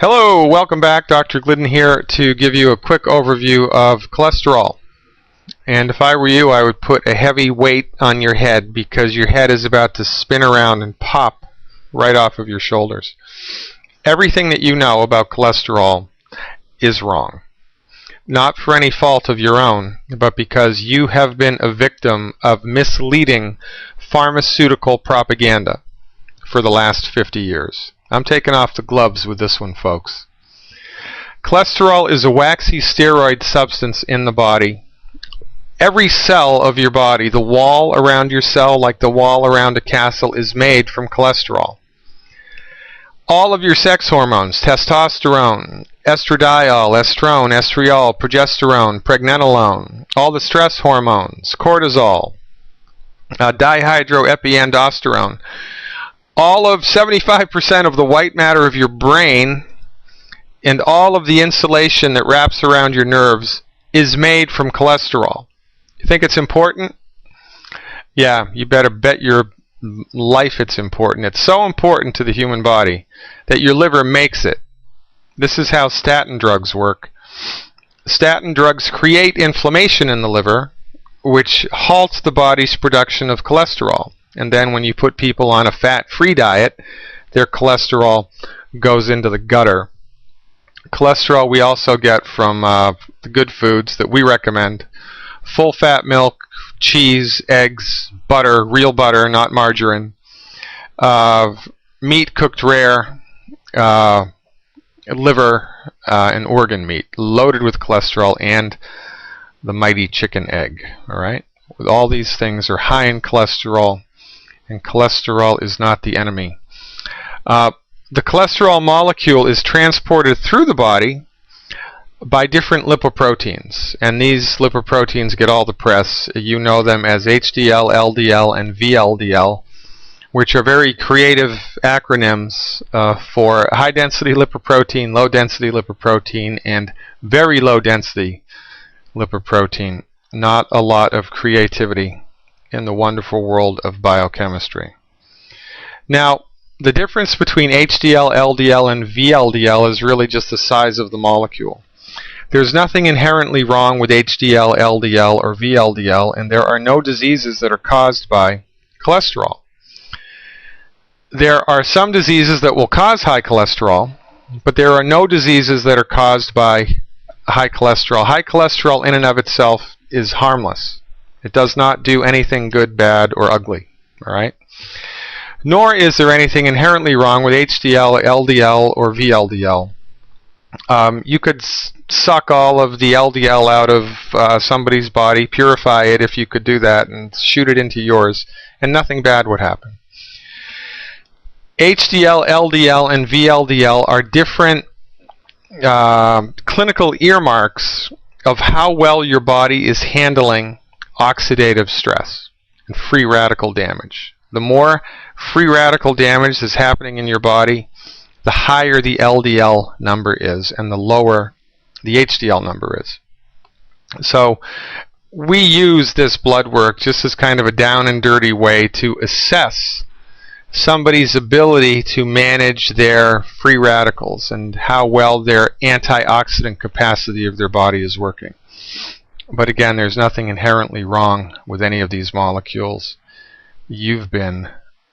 Hello, welcome back. Dr. Glidden here to give you a quick overview of cholesterol. And if I were you, I would put a heavy weight on your head because your head is about to spin around and pop right off of your shoulders. Everything that you know about cholesterol is wrong. Not for any fault of your own, but because you have been a victim of misleading pharmaceutical propaganda for the last 50 years. I'm taking off the gloves with this one, folks. Cholesterol is a waxy steroid substance in the body. Every cell of your body, the wall around your cell, like the wall around a castle, is made from cholesterol. All of your sex hormones, testosterone, estradiol, estrone, estriol, progesterone, pregnenolone, all the stress hormones, cortisol, dihydroepiandrosterone, all of 75% of the white matter of your brain and all of the insulation that wraps around your nerves is made from cholesterol. You think it's important? Yeah, you better bet your life it's important. It's so important to the human body that your liver makes it. This is how statin drugs work. Statin drugs create inflammation in the liver, which halts the body's production of cholesterol. And then when you put people on a fat-free diet, their cholesterol goes into the gutter. Cholesterol we also get from the good foods that we recommend. Full-fat milk, cheese, eggs, butter, real butter, not margarine. Meat cooked rare, liver, and organ meat, loaded with cholesterol, and the mighty chicken egg. All right? All these things are high in cholesterol. And cholesterol is not the enemy. The cholesterol molecule is transported through the body by different lipoproteins. And these lipoproteins get all the press. You know them as HDL, LDL, and VLDL, which are very creative acronyms for high-density lipoprotein, low-density lipoprotein, and very low-density lipoprotein. Not a lot of creativity in the wonderful world of biochemistry. Now, the difference between HDL, LDL, and VLDL is really just the size of the molecule. There's nothing inherently wrong with HDL, LDL, or VLDL, and there are no diseases that are caused by cholesterol. There are some diseases that will cause high cholesterol, but there are no diseases that are caused by high cholesterol. High cholesterol in and of itself is harmless. It does not do anything good, bad, or ugly. All right? Nor is there anything inherently wrong with HDL, LDL, or VLDL. You could suck all of the LDL out of somebody's body, purify it if you could do that, and shoot it into yours, and nothing bad would happen. HDL, LDL, and VLDL are different clinical earmarks of how well your body is handling oxidative stress and free radical damage. The more free radical damage is happening in your body, the higher the LDL number is and the lower the HDL number is. So we use this blood work just as kind of a down and dirty way to assess somebody's ability to manage their free radicals and how well their antioxidant capacity of their body is working. But again, there's nothing inherently wrong with any of these molecules. You've been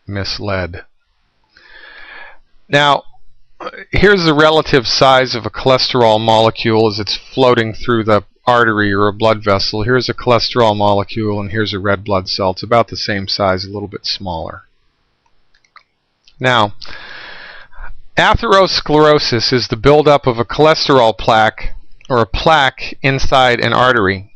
misled. Now, here's the relative size of a cholesterol molecule as it's floating through the artery or a blood vessel. Here's a cholesterol molecule and here's a red blood cell. It's about the same size, a little bit smaller. Now, atherosclerosis is the buildup of a cholesterol plaque or a plaque inside an artery.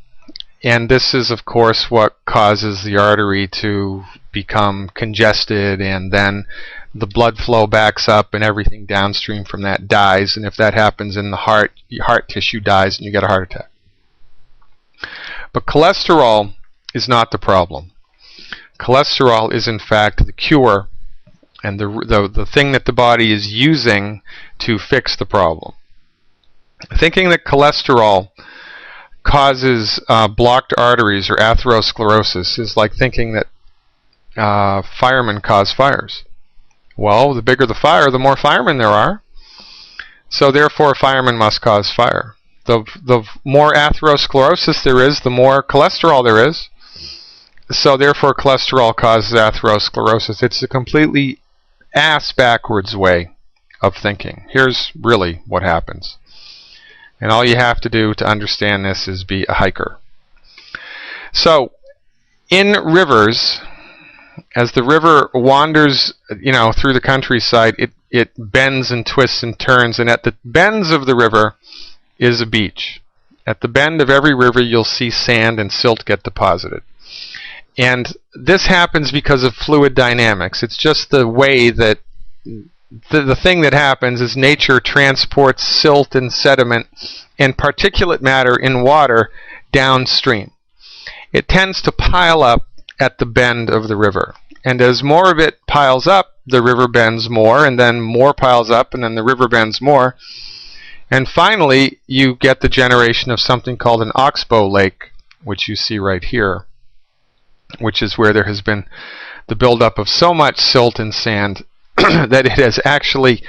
And this is, of course, what causes the artery to become congested, and then the blood flow backs up and everything downstream from that dies. And if that happens in the heart, your heart tissue dies and you get a heart attack. But cholesterol is not the problem. Cholesterol is, in fact, the cure and the thing that the body is using to fix the problem. Thinking that cholesterol causes blocked arteries or atherosclerosis is like thinking that firemen cause fires. Well, the bigger the fire, the more firemen there are. So therefore, a fireman must cause fire. The more atherosclerosis there is, the more cholesterol there is. So therefore, cholesterol causes atherosclerosis. It's a completely ass-backwards way of thinking. Here's really what happens. And all you have to do to understand this is be a hiker. So, in rivers, as the river wanders, through the countryside, it bends and twists and turns, and at the bends of the river is a beach. At the bend of every river, you'll see sand and silt get deposited. And this happens because of fluid dynamics. It's just the way that the thing that happens is nature transports silt and sediment and particulate matter in water downstream. It tends to pile up at the bend of the river. And as more of it piles up, the river bends more, and then more piles up, and then the river bends more. And finally, you get the generation of something called an oxbow lake, which you see right here, which is where there has been the buildup of so much silt and sand that it has actually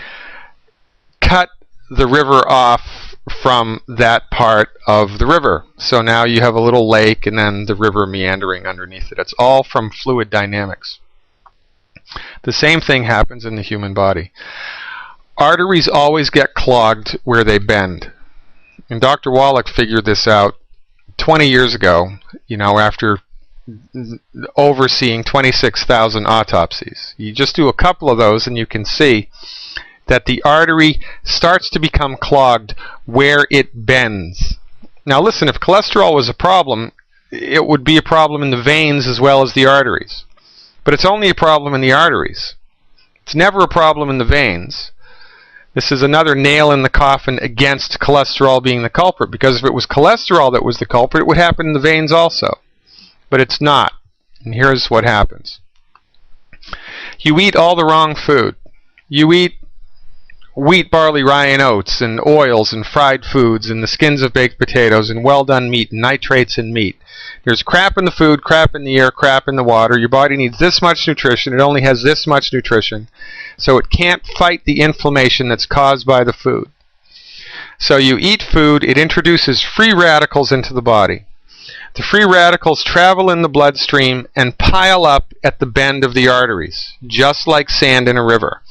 cut the river off from that part of the river. So now you have a little lake and then the river meandering underneath it. It's all from fluid dynamics. The same thing happens in the human body. Arteries always get clogged where they bend. And Dr. Wallach figured this out 20 years ago, after overseeing 26,000 autopsies. You just do a couple of those and you can see that the artery starts to become clogged where it bends. Now listen, if cholesterol was a problem, it would be a problem in the veins as well as the arteries. But it's only a problem in the arteries. It's never a problem in the veins. This is another nail in the coffin against cholesterol being the culprit, because if it was cholesterol that was the culprit, it would happen in the veins also. But it's not. And here's what happens. You eat all the wrong food. You eat wheat, barley, rye, and oats, and oils, and fried foods, and the skins of baked potatoes, and well-done meat, and nitrates in meat. There's crap in the food, crap in the air, crap in the water. Your body needs this much nutrition. It only has this much nutrition. So it can't fight the inflammation that's caused by the food. So you eat food. It introduces free radicals into the body. The free radicals travel in the bloodstream and pile up at the bend of the arteries, just like sand in a river.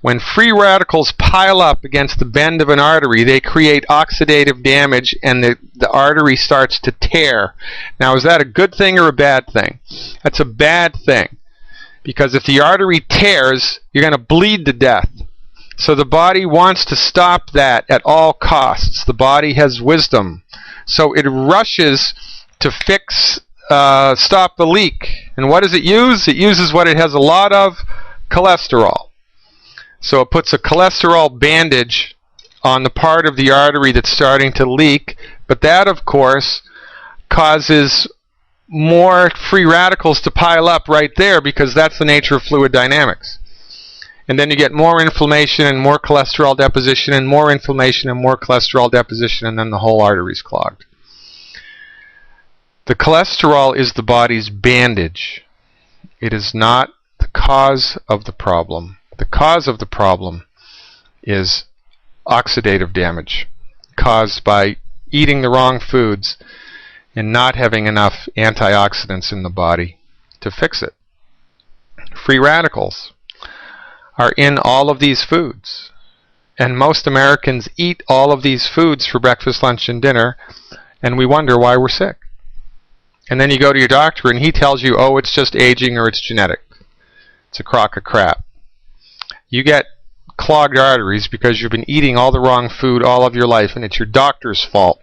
When free radicals pile up against the bend of an artery, they create oxidative damage and the artery starts to tear. Now, is that a good thing or a bad thing? That's a bad thing, because if the artery tears, you're going to bleed to death. So the body wants to stop that at all costs. The body has wisdom. So it rushes to stop the leak. And what does it use? It uses what it has a lot of, cholesterol. So it puts a cholesterol bandage on the part of the artery that's starting to leak, but that, of course, causes more free radicals to pile up right there, because that's the nature of fluid dynamics. And then you get more inflammation and more cholesterol deposition and more inflammation and more cholesterol deposition, and then the whole artery's clogged. The cholesterol is the body's bandage. It is not the cause of the problem. The cause of the problem is oxidative damage caused by eating the wrong foods and not having enough antioxidants in the body to fix it. Free radicals are in all of these foods, and most Americans eat all of these foods for breakfast, lunch, and dinner, and we wonder why we're sick. And then you go to your doctor and he tells you, oh, it's just aging or it's genetic. It's a crock of crap. You get clogged arteries because you've been eating all the wrong food all of your life, and it's your doctor's fault.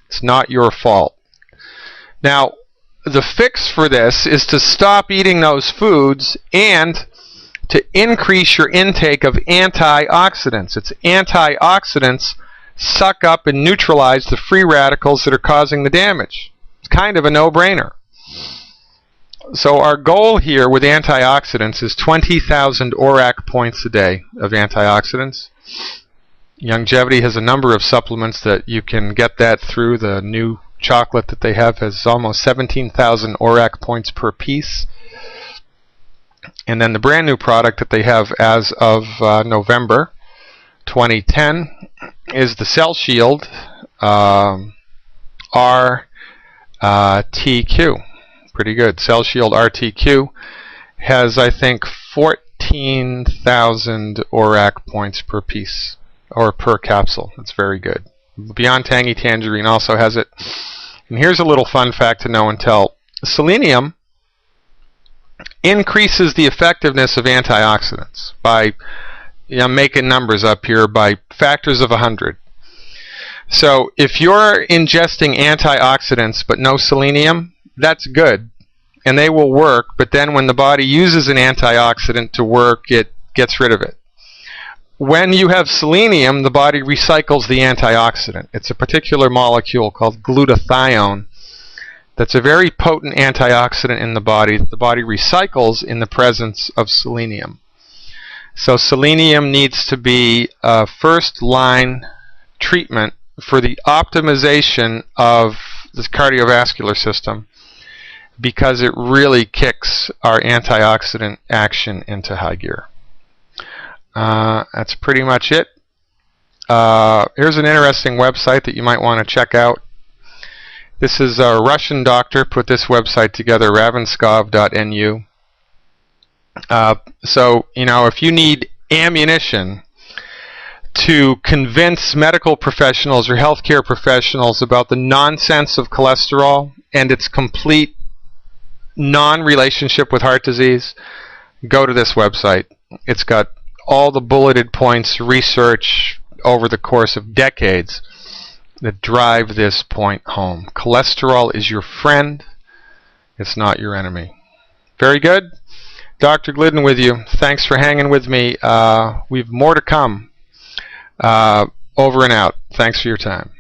It's not your fault. Now, the fix for this is to stop eating those foods and to increase your intake of antioxidants. It's antioxidants suck up and neutralize the free radicals that are causing the damage. It's kind of a no-brainer. So our goal here with antioxidants is 20,000 ORAC points a day of antioxidants. Longevity has a number of supplements that you can get that through. The new chocolate that they have has almost 17,000 ORAC points per piece. And then the brand new product that they have as of November 2010 is the Cell Shield RTQ. Pretty good. Cell Shield RTQ has, I think, 14,000 ORAC points per piece, or per capsule. That's very good. Beyond Tangy Tangerine also has it. And here's a little fun fact to know and tell. Selenium increases the effectiveness of antioxidants by, I'm making numbers up here, by factors of 100. So if you're ingesting antioxidants but no selenium, that's good, and they will work, but then when the body uses an antioxidant to work, it gets rid of it. When you have selenium, the body recycles the antioxidant. It's a particular molecule called glutathione that's a very potent antioxidant in the body that the body recycles in the presence of selenium. So selenium needs to be a first-line treatment for the optimization of the cardiovascular system, because it really kicks our antioxidant action into high gear. That's pretty much it. Here's an interesting website that you might want to check out. This is a Russian doctor put this website together, ravenskov.nu. So, if you need ammunition to convince medical professionals or healthcare professionals about the nonsense of cholesterol and its complete non-relationship with heart disease, go to this website. It's got all the bulleted points, research over the course of decades that drive this point home. Cholesterol is your friend. It's not your enemy. Very good. Dr. Glidden with you. Thanks for hanging with me. We've more to come. Over and out. Thanks for your time.